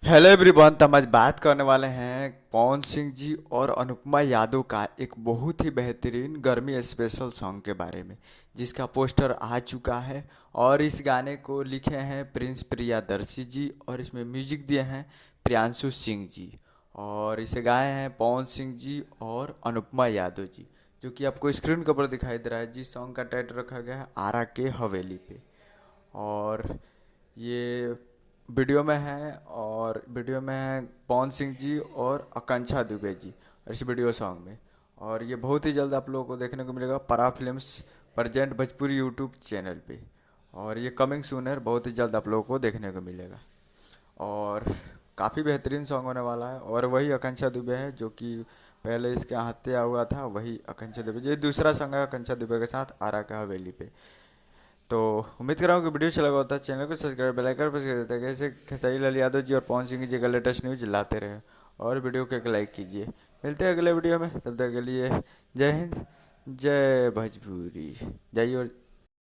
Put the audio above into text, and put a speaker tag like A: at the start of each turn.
A: Hello everyone. तो हम आज बात करने वाले हैं पवन सिंह जी और अनुपमा यादव का एक बहुत ही बेहतरीन गर्मी स्पेशल सॉन्ग के बारे में, जिसका पोस्टर आ चुका है। और इस गाने को लिखे हैं प्रिंस प्रियादर्शी जी और इसमें म्यूजिक दिए हैं प्रियांशु सिंह जी। और इसे गाए हैं पवन सिंह जी और अनुपमा यादव जी, जो कि आपको स्क्रीन के ऊपर दिखाई दे रहा है। जिस सॉन्ग का टाइटल रखा गया है आरा के हवेली पे। और ये वीडियो में है, और वीडियो में है पवन सिंह जी और आकांक्षा दुबे जी और इस वीडियो सॉन्ग में। और ये बहुत ही जल्द आप लोगों को देखने को मिलेगा परा films present Bhojpuri YouTube channel पे। और ये कमिंग सून है, बहुत ही जल्द आप लोगों को देखने को मिलेगा। और काफ़ी बेहतरीन सॉन्ग होने वाला है। और वही आकांक्षा दुबे है जो कि पहले इसके हत्या हुआ था, वही आकांक्षा दुबे। ये दूसरा सॉन्ग है आकांक्षा दुबे के साथ आरा का हवेली पे। तो उम्मीद कर रहा हूँ कि वीडियो अच्छा लगा होता है। चैनल को सब्सक्राइब बेल आइकन प्रेस कर देते हैं, कैसे खेसारी लाल यादव जी और पवन सिंह जी का लेटेस्ट न्यूज लाते रहे। और वीडियो को एक लाइक कीजिए। मिलते हैं अगले वीडियो में, तब तक के लिए जय हिंद, जय भोजपुरी। जय और